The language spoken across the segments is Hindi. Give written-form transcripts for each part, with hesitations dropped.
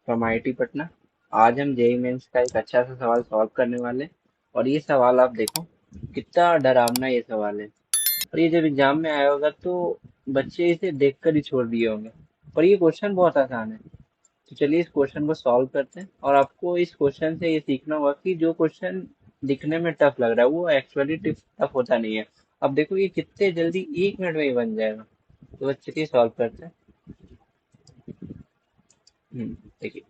From IIT Patna. आज हम जेईई मेंस का एक अच्छा सा सवाल सॉल्व करने वाले हैं। और ये सवाल आप देखो, कितना डरावना ये सवाल है। और ये जब एग्जाम में आया होगा तो बच्चे इसे देखकर ही छोड़ दिए होंगे। पर ये क्वेश्चन बहुत आसान है। तो चलिए इस क्वेश्चन को सॉल्व करते हैं। और आपको इस क्वेश्चन से ये सीखना होगा कि जो क्वेश्चन दिखने में टफ लग रहा है वो एक्चुअली टफ होता नहीं है। अब देखो ये कितने जल्दी 1 मिनट में ही बन जाएगा। तो बस चलिए सॉल्व करते हैं। देखिए,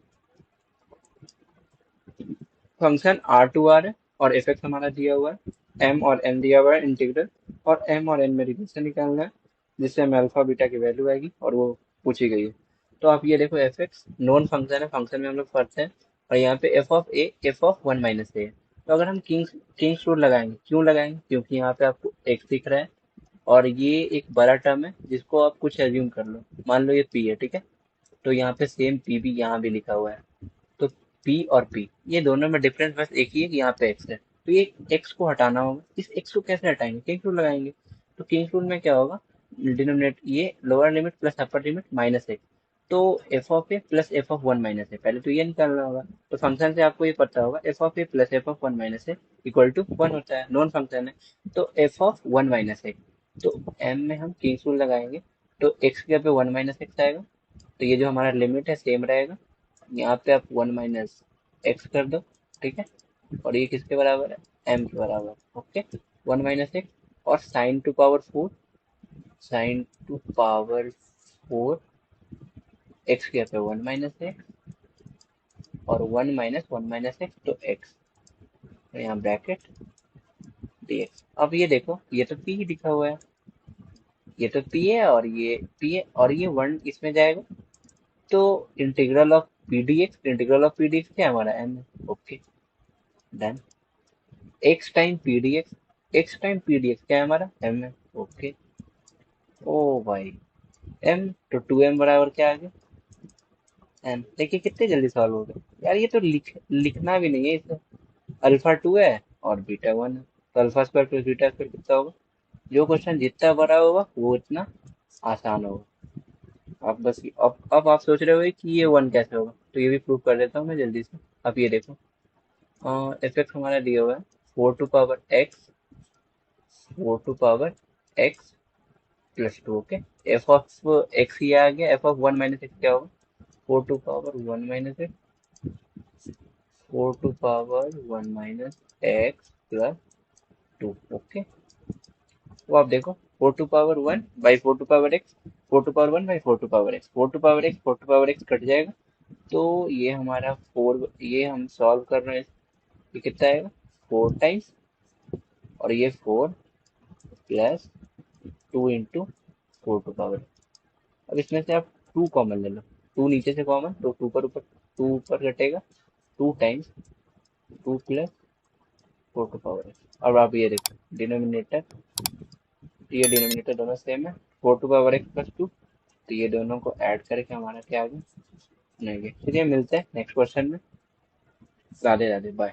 फंक्शन आर टू आर है और एफ एक्स हमारा दिया हुआ है, एम और एन दिया हुआ है इंटीग्रल। और एम और एन में रिलेशन निकालना है, जिससे हमें अल्फा बीटा की वैल्यू आएगी और वो पूछी गई है। तो आप ये देखो, एफ एक्स नॉन फंक्शन है, फंक्शन में हम लोग पढ़ते हैं। और यहाँ पे F of A F of one minus A है। तो अगर हम किंग्स रूल लगाएंगे, क्यों लगाएंगे? क्योंकि यहाँ पे आपको एक्स दिख रहा है और ये एक बड़ा टर्म है जिसको आप कुछ एज्यूम कर लो। मान लो ये पी है, ठीक है। तो यहाँ पे सेम पी भी यहाँ भी लिखा हुआ है। तो पी और पी ये दोनों में डिफरेंस बस एक ही है कि यहाँ पे एक्स है। तो ये एक्स को हटाना होगा। इस एक्स को कैसे हटाएंगे? किंग रूल लगाएंगे। तो किंग रूल में क्या होगा, डिनोमिनेट ये lower limit plus upper limit minus X. तो F of A plus F of one minus है, पहले तो ये निकालना होगा। तो फंक्शन से आपको ये पता होगा, F of A plus F of one minus है इक्वल टू वन होता है, नॉन फंक्शन है। तो F of one minus X, तो एम में हम किंग रूल लगाएंगे। तो एक्स के यहाँ पे वन माइनस एक्स आएगा। तो ये जो हमारा लिमिट है सेम रहेगा। यहाँ पे आप वन माइनस एक्स कर दो, ठीक है। और ये किसके बराबर है? एम के बराबर। Okay, one minus X. और sine to power four, sine to power four X के यहाँ पे वन माइनस एक्स और वन माइनस एक्स तो एक्स। तो यहाँ ब्रैकेट dx। अब ये देखो, ये तो p ही लिखा हुआ है, ये तो p है और ये p है और ये वन इसमें जाएगा। तो integral of P D x, integral of P D x क्या है हमारा? एम है। Okay, done. X time P D x, x time P D x क्या है हमारा? एम है। ओके, ओ भाई, एम तो टू एम बराबर क्या आ गया? एम। देखिए कितने जल्दी सॉल्व हो गए यार। ये तो लिखना भी नहीं है इसमें। अल्फा टू है और बीटा वन है। तो alpha square plus beta square कितना होगा? जो क्वेश्चन जितना बड़ा होगा वो उतना आसान होगा। आप बस अब आप सोच रहे हो कि ये वन कैसे होगा, तो ये भी प्रूव कर देता हूँ मैं जल्दी से। अब ये देखो, एफ एक्स हमारा दिया हुआ है four to power x, four to power x plus two. Okay, f of x ये आ गया, f of one minus x क्या होगा? Four to power one minus x, four to power one minus x plus two. Okay, वो आप देखो, four to power one by four to power x, four to power one by four to power x, four to power x, four to power x cut जाएगा। तो ये हमारा फोर, ये हम सॉल्व कर रहे हैं, ये कितना आएगा? फोर टाइम्स और ये four plus two into four to power. अब इसमें से आप टू कॉमन ले लो, टू नीचे से कॉमन तो टू पर ऊपर, टू ऊपर कटेगा। Two times two plus four to power x. अब आप ये देखो, डिनोमिनेटर, ये डिनोमिनेटर दोनों सेम है, four to power x plus two. तो ये दोनों को ऐड करके हमारा क्या आ गया? नहीं, चलिए मिलते हैं नेक्स्ट क्वेश्चन में। राधे राधे, बाय।